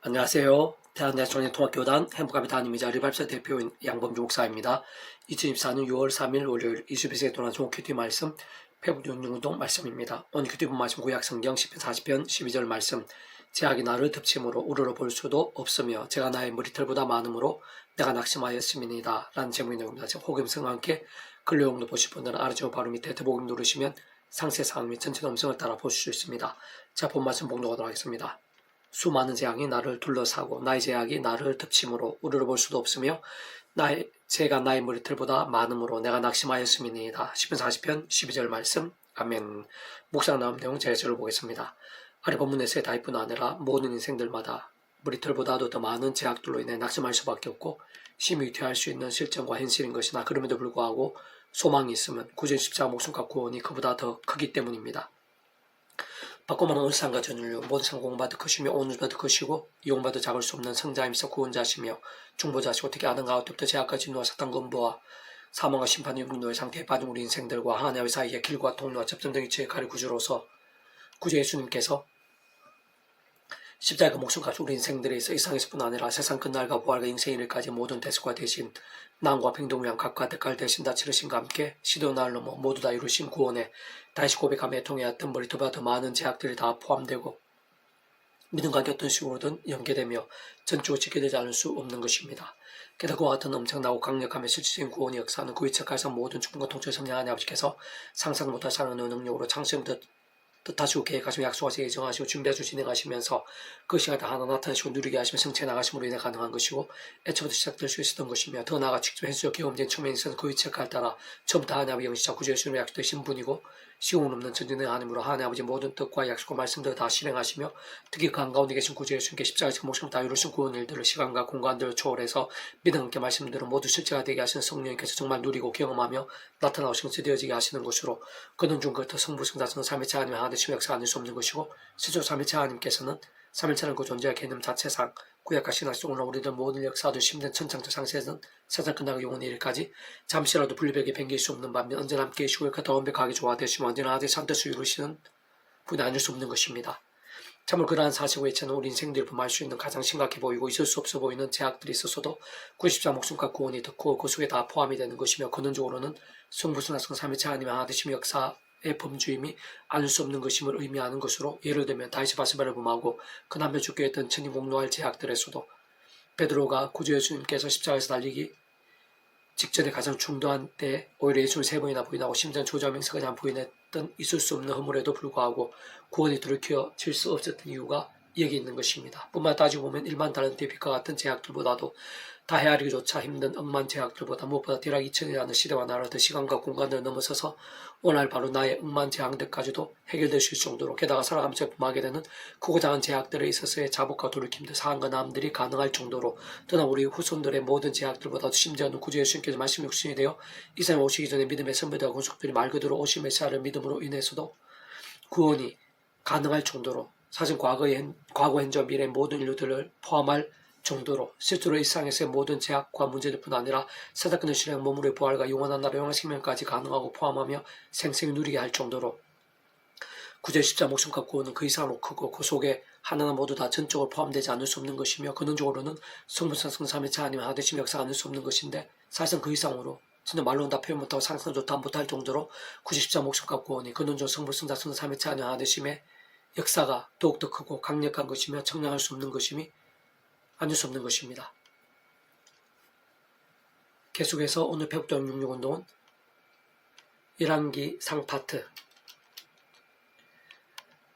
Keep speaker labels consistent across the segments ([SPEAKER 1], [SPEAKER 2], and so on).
[SPEAKER 1] 안녕하세요. 대한대학총회 통합교단 행복합의 담임이자 리발사 대표인 양범주 목사입니다. 2024년 6월 3일 월요일 22세기 동안 종목 큐티 말씀 회복연중운동 말씀입니다. 오늘 큐티 본 말씀 구약성경 10편 40편 12절 말씀. 제약이 나를 덮침으로 우러러 볼 수도 없으며 제가 나의 머리털보다 많음으로 내가 낙심하였음이니이다 라는 제목의 내용입니다. 호금성과 함께 근로용도 보실 분들은 아래쪽 바로 밑에 더보기 누르시면 상세 사항 및 전체 음성을 따라 보실 수 있습니다. 자, 본 말씀 봉독하도록 하겠습니다. 수많은 재앙이 나를 둘러싸고 나의 제약이 나를 덮침으로 우러러볼 수도 없으며 제가 나의 머리털보다 많음으로 내가 낙심하였음이니이다. 10편 40편 12절 말씀. 아멘. 묵상 나온 내용 제가 보겠습니다. 아래 본문에서의 다이뿐 아니라 모든 인생들마다 머리털보다도 더 많은 제약들로 인해 낙심할 수밖에 없고 심히 위태할 수 있는 실정과 현실인 것이나 그럼에도 불구하고 소망이 있으면 구전 십자가 목숨과 구원이 그보다 더 크기 때문입니다. 바꿔 말하면 울산과 전율류 모든 상공받을 것이며 온유받을 것이고 이용받을 잡을 수 없는 성자임서 구원자시며 중보자시고 특히 아담과 하와 때부터 제약과 진노와 사탄 검부와 사망과 심판의 육노의 상태에 빠진 우리 인생들과 하나님의 사이에 길과 통로와 접점 등의 죄의 가리 구주로서 구주 예수님께서 십자가 목숨까지 우리 인생들에 있어 이 세상에서뿐 아니라 세상 끝날과 부활과 인생의 일까지 모든 대속과 대신 남과 평등을 위한 각과 대가를 대신 다 치르신과 함께 시도날 넘어 모두 다 이루신 구원에 다시 고백함에 통하였던 머리털보다 더 많은 제약들이 다 포함되고 믿음과 어떤 식으로든 연계되며 전적으로 지켜되지 않을 수 없는 것입니다. 게다가 그와 같은 엄청나고 강력하며 실질적인 구원의 역사는 그 위치까지 모든 축복과 통치를 성령하는 아버지께서 상상 못할 사랑의 능력으로 창세부터 뜻하시고 계획하시고 약속하시고 예정하시고 준비하시고 진행하시면서 그 시간에 하나 나타내시고 누리게 하시며 성취해 나가심으로 인해 가능한 것이고 애초부터 시작될 수 있었던 것이며 더 나아가 직접 횟수적 경험된 처음에 있어서 그 위치에 따라 처음부터 하나님 아버지 영시자 구주 예수님의 약속되신 분이고 시공은 없는 전진의 하나님으로 하나님 아버지 모든 뜻과 약속과 말씀들을 다 실행하시며 특히 그 한가운데 계신 구주 예수님께 십자가에서 목숨을 다 이루신 구원 일들을 시간과 공간들을 초월해서 믿음 함께 말씀들을 모두 실제가 되게 하시는 성령님께서 정말 누리고 경험하며 나타나오시고 드디어지게 하시는 것으로 그는 중 그것도 성부성자성 삼위체 하나님의 하나님의 역사가 아닐 수 없는 것이고 실제로 삼위체 하나님께서는 삼일체는 그 존재의 개념 자체상 구약과 신약 속으로 우리들 모든 역사들 심된 천창조 상세에서는 세상 끝나고 영원의 일까지 잠시라도 분리되게 변길 수 없는 반면 언제나 함께 계시고 더 완벽하게 조화되시며 언제나 아들 산뜻을 이루시는 분이 아닐 수 없는 것입니다. 참으로 그러한 사실 외에는 우리 인생들을 범할 수 있는 가장 심각해 보이고 있을 수 없어 보이는 제약들이 있어서도 90자 목숨과 구원이 더 그 속에 다 포함이 되는 것이며 근원적으로는 성부순화성 삼위체 하나님의 하나되심의 역사의 범주임이 아닐 수 없는 것임을 의미하는 것으로 예를 들면 다윗이 바세바를 범하고 그 남편 죽게 했던 천인 공로할 제약들에서도 베드로가 구주 예수님께서 십자가에서 달리기 직전에 가장 중도한 때 오히려 예수를 3번이나 부인하고 심지어 조자명세까지 안 부인했던 있을 수 없는 허물에도 불구하고 구원이 돌이켜질 수 없었던 이유가 여기 있는 것입니다. 뿐만 따지고 보면 일반 다른 데뷔과 같은 제약들보다도 다 헤아리기조차 힘든 억만 제약들보다 무엇보다 대략 2000이라는 시대와 나라의 시간과 공간을 넘어서서 오늘 바로 나의 억만 제약들까지도 해결될 수 있을 정도로 게다가 살아가면서 범하게 되는 크고 작은 제약들에 있어서의 자복과 돌이킴들 사한과 남들이 가능할 정도로 또한 우리 후손들의 모든 제약들보다도 심지어는 구주 예수님께서 말씀 육신이 되어 이 세상에 오시기 전에 믿음의 선배들과 군속들이 말 그대로 오신 메시아를 믿음으로 인해서도 구원이 가능할 정도로 사실 과거 현재 미래의 모든 인류들을 포함할 정도로 실제로 일상에서의 모든 제약과 문제들뿐 아니라 세상의 실행 몸으로의 부활과 영원한 나라 영원한 생명까지 가능하고 포함하며 생생히 누리게 할 정도로 구제 십자 목숨과 구원은 그 이상으로 크고 그 속에 하나는 모두 다 전적으로 포함되지 않을 수 없는 것이며 근원적으로는 성부성 성삼위체 하나님의 하나되심 역사가 아닐 수 없는 것인데 사실상 그 이상으로 진짜 말로는 다 표현 못하고 상상도 다 못할 정도로 구제 십자 목숨과 구원이 근원적 성부성자 성삼위체 하나님의 하나되심의 역사가 더욱더 크고 강력한 것이며 청량할 수 없는 것임이 아닐 수 없는 것입니다. 계속해서 오늘 배국도형 66운동은 1학기 상파트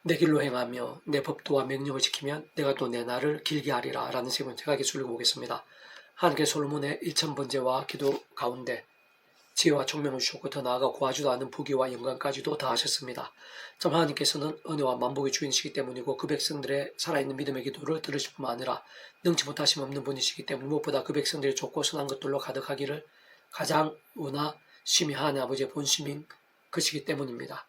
[SPEAKER 1] 내 길로 행하며 내 법도와 명령을 지키면 내가 또 내 날을 길게 하리라 라는 제목을 제가 기술을 보겠습니다. 하나님께 솔로몬의 1000번제와 기도 가운데 지혜와 총명을 주셨고 더 나아가 구하지도 않은 부귀와 영광까지도 다하셨습니다. 참 하나님께서는 은혜와 만복의 주인이시기 때문이고 그 백성들의 살아있는 믿음의 기도를 들으실 뿐만 아니라 능치 못하심 없는 분이시기 때문에 무엇보다 그 백성들이 좋고 선한 것들로 가득하기를 가장 원하심이 하나님 아버지의 본심인 것이기 때문입니다.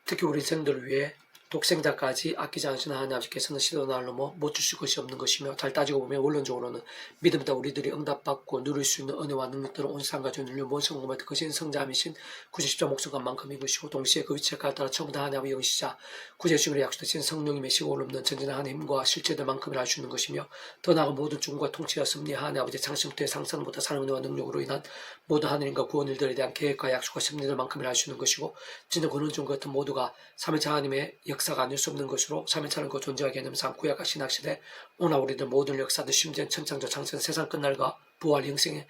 [SPEAKER 1] 특히 우리 인생들을 위해 독생자까지 아끼지 않으시는 하나님 아버지께서는 시도날로 못 주실 것이 없는 것이며, 잘 따지고 보면 원론적으로는 믿음보다 우리들이 응답받고 누릴 수 있는 은혜와 능력들은 온 세상과 전율 모든 성공을 크신 성자이신 구제 십자 목숨만큼인 것이고, 동시에 그 위치에 따라 처음부터 하나님의 영시자 구제 주님의 약속되신 성령님의 시골 없는 전진한 하나님의 힘과 실제들만큼이라 할 수 있는 것이며, 더 나아가 모든 중과 통치와 섭리 하나님 아버지 창심부터의 상상보다 사는 은혜와 능력으로 인한 모든 하나님과 구원 일들에 대한 계획과 약속과 섭리들만큼이라 할 수 있는 것이고, 진짜 그는 중 같은 모두가 삼위일체 하나님의 역사가 아닐 수 없는 것으로 삼위일체는 그 존재와 개념상 구약과 신학시대 오나 우리들 모든 역사들 심지어 천창조 창세 세상 끝날과 부활 영생의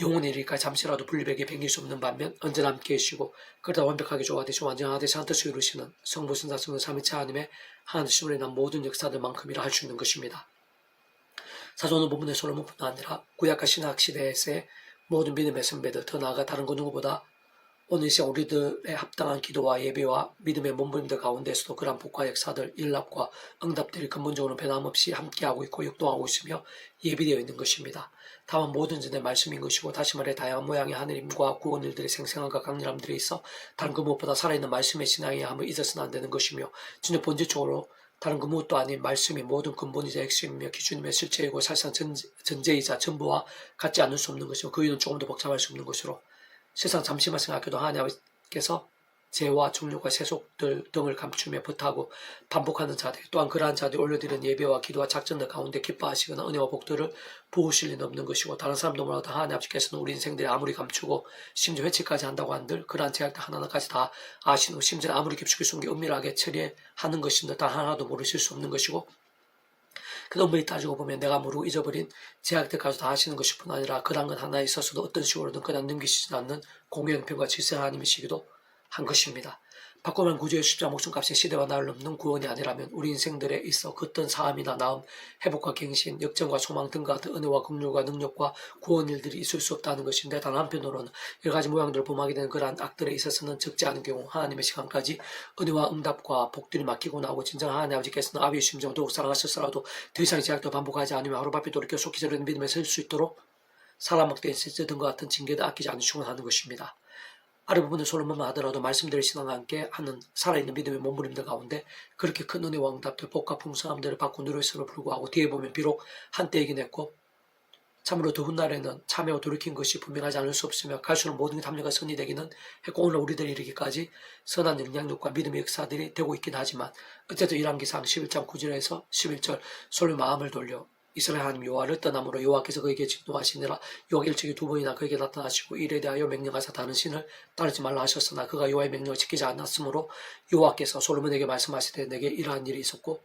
[SPEAKER 1] 영혼의 이르기까지 잠시라도 분리되게 변길 수 없는 반면 언제나 함께 계시고, 그러다 완벽하게 조화되시고 완전하되시 한 뜻을 이루시는 성부 성자 성령 삼위일체 하나님의 하나님으로 인한 모든 역사들만큼이라 할 수 있는 것입니다. 사실 오늘 본문의 솔로몬뿐 아니라 구약과 신학시대에서의 모든 믿음의 선배들, 더 나아가 다른 그 누구보다 오늘 이 시간 우리들의 합당한 기도와 예배와 믿음의 몸부림들 가운데서도 그러한 복과 역사들, 일납과 응답들이 근본적으로 변함없이 함께하고 있고 역동하고 있으며 예비되어 있는 것입니다. 다만 모든 전의 말씀인 것이고, 다시 말해 다양한 모양의 하느님과 구원 일들의 생생함과 강렬함들이 있어 다른 그 무엇보다 살아있는 말씀의 신앙의 함을 잊어서는 안 되는 것이며, 진짜 본질적으로 다른 그 무엇도 아닌 말씀이 모든 근본이자 핵심이며 기준이며 실체이고 사실상 전제이자 전부와 같지 않을 수 없는 것이고, 그 이유는 조금 더 복잡할 수 없는 것으로 세상 잠시만 생각해도 하나님께서 죄와 정욕과 세속들 등을 감추며 부탁하고 반복하는 자들, 또한 그러한 자들이 올려드리는 예배와 기도와 작전들 가운데 기뻐하시거나 은혜와 복들을 부으실 리는 없는 것이고, 다른 사람도 몰라도 하나님 아버지께서는 우리 인생들이 아무리 감추고 심지어 회치까지 한다고 한들 그러한 제약들 하나하나까지 다 아시는, 심지어 아무리 깊숙이 숨겨 은밀하게 처리하는 것인데 단 하나도 모르실 수 없는 것이고, 그 엄밀히 따지고 보면 내가 모르고 잊어버린 제약들까지 다 하시는 것일 뿐 아니라 그런 건 하나에 있어서도 어떤 식으로든 그냥 넘기시지 않는 공의형편과 질서 하나님이시기도 한 것입니다. 바꾸면 구주의 십자 목숨값의 시대와 나를 넘는 구원이 아니라면 우리 인생들에 있어 그 어떤 사함이나 나음, 회복과 갱신, 역정과 소망 등과 같은 은혜와 긍휼과 능력과 구원 일들이 있을 수 없다는 것인데, 단 한편으로는 여러 가지 모양들을 범하게 되는 그러한 악들에 있어서는 적지 않은 경우 하나님의 시간까지 은혜와 응답과 복들이 맡기고 나오고, 진정한 하나님 아버지께서는 아비의 심정을 더욱 사랑하셨으라도 더 이상의 제약도 반복하지 않으며 하루바삐 돌이켜 속히 저르는 믿음에 설 수 있도록 사람 막대인 실제 등과 같은 징계도 아끼지 않으시곤 하는 것입니다. 아래 부분을 솔로몬만 하더라도 말씀대로 신앙과 함께 하는 살아있는 믿음의 몸부림들 가운데 그렇게 큰 은혜와 응답들, 복과 풍성함들을 받고 누렸음을 불구하고 뒤에 보면 비록 한때이긴 했고 참으로 더 훗날에는 참회와 돌이킨 것이 분명하지 않을 수 없으며 갈수록 모든 담력과 선이 되기는 했고, 오늘 우리들이 이르기까지 선한 영향력과 믿음의 역사들이 되고 있긴 하지만, 어쨌든 열왕기상 11장 9절에서 11절 솔로 마음을 돌려 이스라엘 하나님 여호와를 떠남으로 여호와께서 그에게 진노하시니라. 여호와 일찍이 두 번이나 그에게 나타나시고 이에 대하여 명령하사 다른 신을 따르지 말라 하셨으나 그가 여호와의 명령을 지키지 않았으므로 여호와께서 솔로몬에게 말씀하시되 내게 이러한 일이 있었고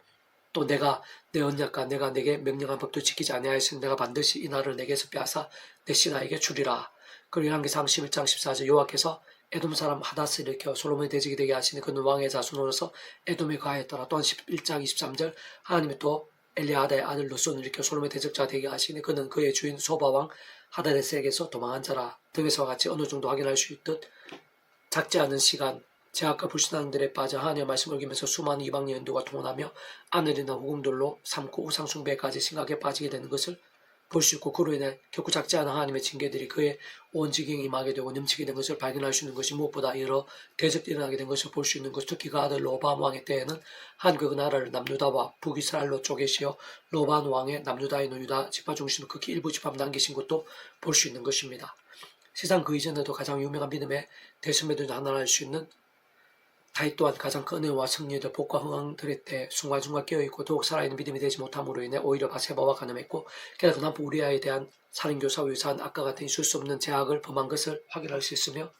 [SPEAKER 1] 또 내가 내 언약과 내가 내게 명령한 법도 지키지 아니하였으니 내가 반드시 이 날을 내게서 빼앗아 내 신하에게 주리라. 그리고 열왕기상 11장 14절 여호와께서 에돔 사람 하닷을 일으켜 솔로몬의 대적이 되게 하시니 그는 왕의 자손으로서 에돔에 가하였더라. 또한 11장 23절 하나님이 또 엘리아다의 아들 롯손을 일으켜 솔로몬의 대적자가 되게 하시니 그는 그의 주인 소바왕 하다데스에게서 도망한 자라. 등에서와 같이 어느 정도 확인할 수 있듯 작지 않은 시간 제약과 불신앙들에 빠져 하나님의 말씀을 어기면서 수많은 이방 여인들과 동원하며 아내리나 후궁들로 삼고 우상숭배까지 심각하게 빠지게 되는 것을 볼 수 있고, 그로 인해 결코 작지 않은 하나님의 징계들이 그의 온 지경에 임하게 되고 넘치게 된 것을 발견할 수 있는 것이 무엇보다 여러 대적들이 일어나게 된 것을 볼 수 있는 것. 특히 그 아들 로밤 왕의 때에는 하나님의 그 나라를 남유다와 북이스라엘로 쪼개시어 로밤 왕의 남유다에 있는 유다 지파 중심으로 극히 일부 지파 남기신 것도 볼 수 있는 것입니다. 세상 그 이전에도 가장 유명한 믿음의 대선배들 중 하나라 할 수 있는 다윗 또한 가장 큰 은혜와 승리들, 복과 흥황들의 때 순간순간 깨어있고 더욱 살아있는 믿음이 되지 못함으로 인해 오히려 바세바와 간음했고, 게다가 그 남편 우리아에 대한 살인교사와 유사한 악과 같은 있을 수 없는 제약을 범한 것을 확인할 수 있으며,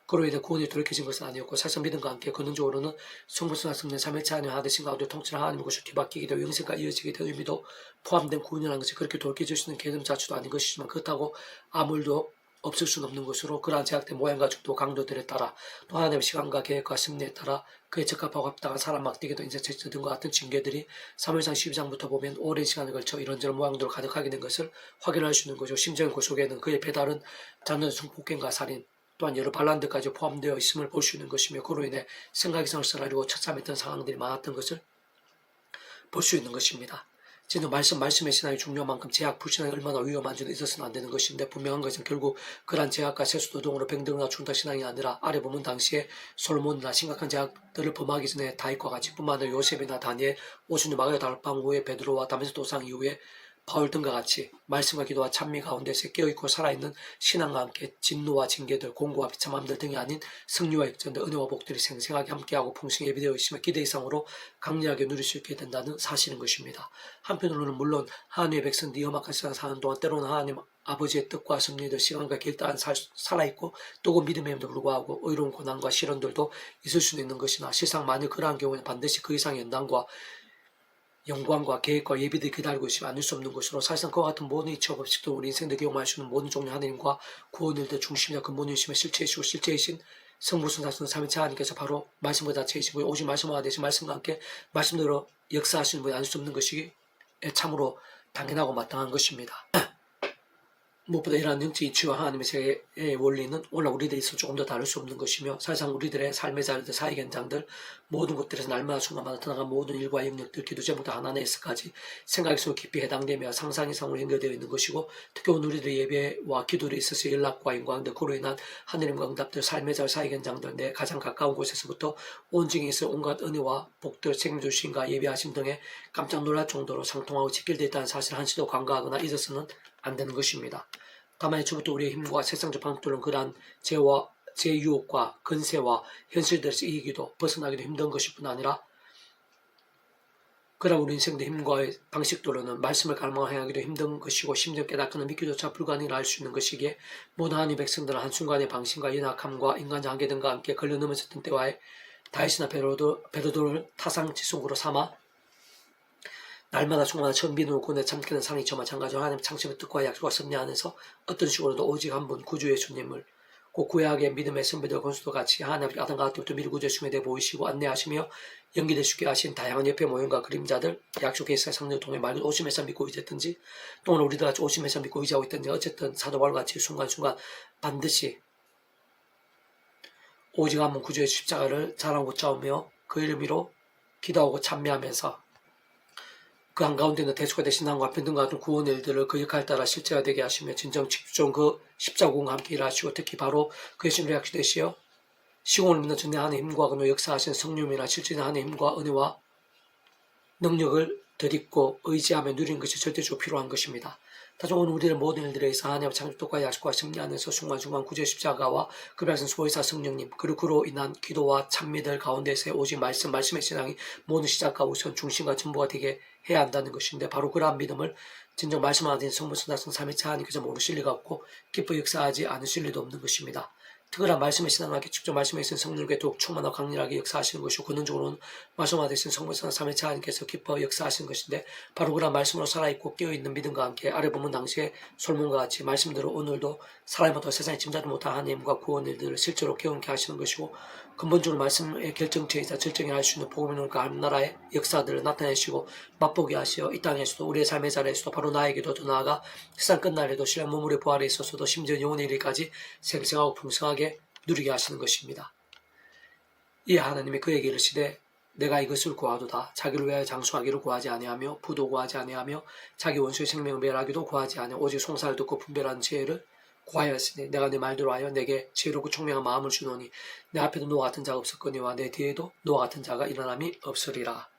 [SPEAKER 1] 그로 인해 구원이 돌이켜진 것은 아니었고 사실 믿음과 함께 근원적으로는 성부성과 성령 삼위일체 하나님 하나되신 가운데 통치를 하나님의 것을 뒤바뀌게 되고 영생과 이어지게 된 의미도 포함된 구원이라는 것이 그렇게 돌이켜질 수 있는 개념 자체도 아닌 것이지만, 그렇다고 아무 일도 없을 수는 없는 것으로 그러한 제약된 모양과 축도 강도들에 따라 또 하나님의 시간과 계획과 섭리에 따라 그에 적합하고 합당한 사람 막대기도 인사체질 등과 같은 징계들이 3월상 12장부터 보면 오랜 시간을 걸쳐 이런저런 모양들로 가득하게 된 것을 확인할 수 있는 거죠. 심지어 그 속에는 그의 배달은 장년 성폭행과 살인 또한 여러 반란들까지 포함되어 있음을 볼 수 있는 것이며, 그로 인해 생각이 성실하려고 처참했던 상황들이 많았던 것을 볼 수 있는 것입니다. 진짜 말씀의 신앙이 중요한 만큼 제약 불신앙이 얼마나 위험한지도 있어서는 안 되는 것인데, 분명한 것은 결국 그러한 제약과 세수도동으로 병들거나 죽는다 신앙이 아니라, 아래 보면 당시에 솔몬이나 심각한 제약들을 범하기 전에 다윗과 같이 뿐만 아니라 요셉이나 다니엘, 오순절 마가의 달방 후에 베드로와 다메섹 도상 이후에 바울 등과 같이 말씀과 기도와 찬미 가운데서 깨어있고 살아있는 신앙과 함께 진노와 징계들, 공고와 비참함들 등이 아닌 승리와 역전들, 은혜와 복들이 생생하게 함께하고 풍성히 예비되어 있으며 기대 이상으로 강렬하게 누릴 수 있게 된다는 사실인 것입니다. 한편으로는 물론 하나님의 백성들이 험악한 세상 사는 동안 때로는 하나님 아버지의 뜻과 섭리들, 시간과 길다한 살아있고 또그 믿음에도 불구하고 의로운 고난과 시련들도 있을 수는 있는 것이나, 실상 만일 그러한 경우에는 반드시 그 이상의 연단과 영광과 계획과 예비들이 기다리고 있으면 아닐 수 없는 것으로, 사실상 그와 같은 모든 이치와 법칙도 우리 인생들 경험할 수 있는 모든 종류 하나님과 구원일들 중심이나 근본이시며 실체이시고 실제이신 성부순사순 삼위체 하나님께서 바로 말씀과 자체이시고, 오직 말씀과 되신 말씀과 함께 말씀대로 역사하시는 분이 아닐 수 없는 것이 참으로 당연하고 마땅한 것입니다. 무엇보다 이러한 영적 이치와 하나님의 세계의 원리는 오늘 우리들이 있어 조금 더 다를 수 없는 것이며, 사실상 우리들의 삶의 자리들, 사회 현장들, 모든 곳들에서 날마다 순간마다 나타나는 모든 일과 영역들, 기도 제목부터 하나하나에서까지 생각 속에 깊이 해당되며 상상 이상으로 연결되어 있는 것이고, 특히 오늘 우리들의 예배와 기도에 있어서 연락과 인과응들, 그로 인한 하느님과 응답들, 삶의 자리, 사회 현장들, 내 가장 가까운 곳에서부터 온증에 있어 온갖 은혜와 복들, 책임주신과 예배하심 등에 깜짝 놀랄 정도로 상통하고 직결되어 있다는 사실을 한시도 간과하거나 잊어서는 안 되는 것입니다. 다만 애초부터 우리의 힘과 세상적 방법들은 그러한 죄와 제 유혹과 근세와 현실들에서 이기기도 벗어나기도 힘든 것일 뿐 아니라, 그러한 우리 인생의 힘과 방식들로는 말씀을 갈망하기도 힘든 것이고, 심지어 깨닫거나 믿기조차 불가능을 알 수 있는 것이기에, 모든 하나님의 백성들은 한순간의 방심과 연약함과 인간적 한계 등과 함께 걸려 넘어졌던 때와의 다윗이나 베드로를 타상지속으로 삼아 날마다 충만한 천비누를 군에 참기는 상이 저 마찬가지로 하나님 창조의 뜻과 약속과 섭리 안에서 어떤 식으로도 오직 한 분 구주의 주님을, 곧 구약의 믿음의 선배들 권수도 같이 하나님 아담과 때부터 미리 구주의 되 보이시고 안내하시며 연기될 수 있게 하신 다양한 옆의 모형과 그림자들, 약속의 이스라엘 성령을 통해 말 오심에서 믿고 의지했든지, 또는 우리들 같이 오심에서 믿고 의지하고 있든지, 어쨌든 사도바울과 같이 순간순간 반드시 오직 한 분 구주의 십자가를 자랑 붙잡으며 그 이름으로 기도하고 찬미하면서 그 한가운데는 대수가 되신 하나님과 변등과 같은 구원의 일들을 그 역할에 따라 실제가 되게 하시며, 진정 직종 그 십자군과 함께 일하시고, 특히 바로 그의 신뢰 약시되시어 시공을 믿는 전내 하나님의 힘과 그 역사하신 성령이나 실제인 하나님의 힘과 은혜와 능력을 덧입고 의지하며 누리는 것이 절대적으로 필요한 것입니다. 다중 오늘 우리의 모든 일들에 있어 하나님의 창조과 약속과 승리 안에서 순간순간 구주의 십자가와 그 별신 소의사 성령님, 그리고 그로 인한 기도와 찬미들 가운데서의 오직 말씀의 신앙이 모든 시작과 우선 중심과 전부가 되게 해야 한다는 것인데, 바로 그러한 믿음을 진정 말씀 하나 된 성부순사성 삼위체 하나님께서 모르실 리가 없고 기뻐 역사하지 않으실 리도 없는 것입니다. 특별한 말씀의 신앙하게 직접 말씀에 있는 성령께 더욱 충만하고 강렬하게 역사하시는 것이고, 근원적으로는 말씀화 되신 성부순사 삼위체 하나님께서 기뻐 역사하시는 것인데, 바로 그런 말씀으로 살아있고 깨어있는 믿음과 함께 아래 보면 당시에 솔몬과 같이 말씀대로 오늘도 사람마다 세상에 짐작도 못한 하나님과 구원 일들을 실제로 경험케 하시는 것이고, 근본적으로 말씀의 결정체이자 절정에 할 수 있는 복음의 눈과 하나님나라의 역사들을 나타내시고 맛보게 하시어 이 땅에서도 우리의 삶의 자리에서도 바로 나에게도 더 나아가 세상 끝날에도 신랑 몸물의 부활에 있어서도 심지어 영혼의 일까지 생생하고 풍성하게 누리게 하시는 것입니다. 이 하나님이 그에게 이르시되 내가 이것을 구하도다. 자기를 위하여 장수하기를 구하지 아니하며 부도 구하지 아니하며 자기 원수의 생명을 멸하기도 구하지 아니하며 오직 송사를 듣고 분별하는 지혜를 구하였으니 내가 네 말대로 하여 내게 지혜롭고 총명한 마음을 주노니 내 앞에도 너와 같은 자가 없었거니와 내 뒤에도 너와 같은 자가 일어남이 없으리라.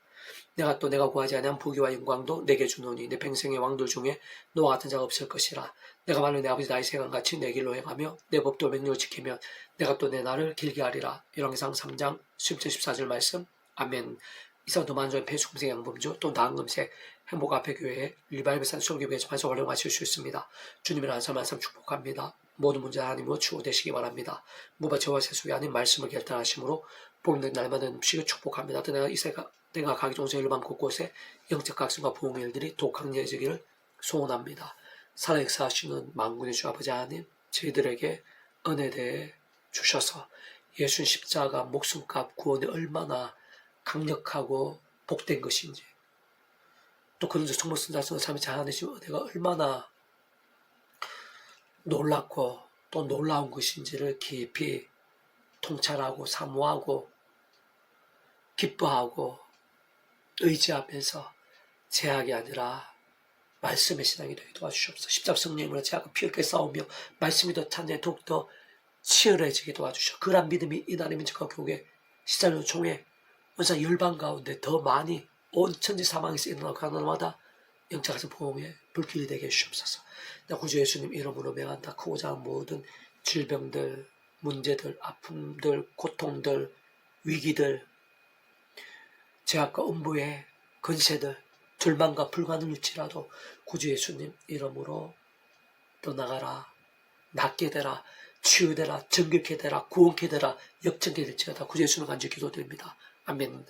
[SPEAKER 1] 내가 또 내가 구하지 아니한 부귀와 영광도 내게 주노니 내 평생의 왕들 중에 너와 같은 자가 없을 것이라. 내가 말로 내 아버지 다윗의 행함같이 내 길로 행하며 내 법도 명령을 지키면 내가 또 내 날을 길게 하리라. 열왕기상 3장 10절 14절 말씀. 아멘. 이사도 만조의 폐수금색 양범주 또 나은금색 행복 앞에 교회에 리바이브산 설교부에 접해서 활용하실 수 있습니다. 주님의 한삼 한삼 축복합니다. 모든 문제 하나님으로 추호되시기 바랍니다. 무바체와 세속이 아닌 말씀을 결단하심으로 복음된 날마다 음식을 축복합니다. 또 내가 가기 전에 일반 곳곳에 영적 각성과 부흥의 일들이 독학리해지기를 소원합니다. 살아역사하시는 만군의 주 아버지 하나님, 저희들에게 은혜 대해 주셔서 예수님 십자가 목숨값 구원이 얼마나 강력하고 복된 것인지, 또 그런 성모순사성 삼위체 하나님의 은혜가 얼마나 놀랍고 또 놀라운 것인지를 깊이 통찰하고 사모하고 기뻐하고 의지하면서 제약이 아니라 말씀의 신앙이 되게 도와주시옵소서. 십자가 성령님으로 제약과 피 흘게 싸우며 말씀이 더 찬양 더욱더 치열해지게 도와주시오. 그런 믿음이 이 나라의 민족과 교회 시장을 총회 원사 열방 가운데 더 많이 온 천지 사망에서 일어나고 가는 날마다 영적하신 복음의 불길이 되게 해주시옵소서. 나 구주 예수님 이름으로 명한다. 크고자 하는 모든 질병들, 문제들, 아픔들, 고통들, 위기들, 제약과 음부의 건세들, 절망과 불가능일지라도 구주 예수님 이름으로 떠나가라. 낫게 되라. 치유되라. 정결케 되라. 구원케 되라. 역정케 될지어다. 구주 예수님 간절히 기도드립니다. 아멘.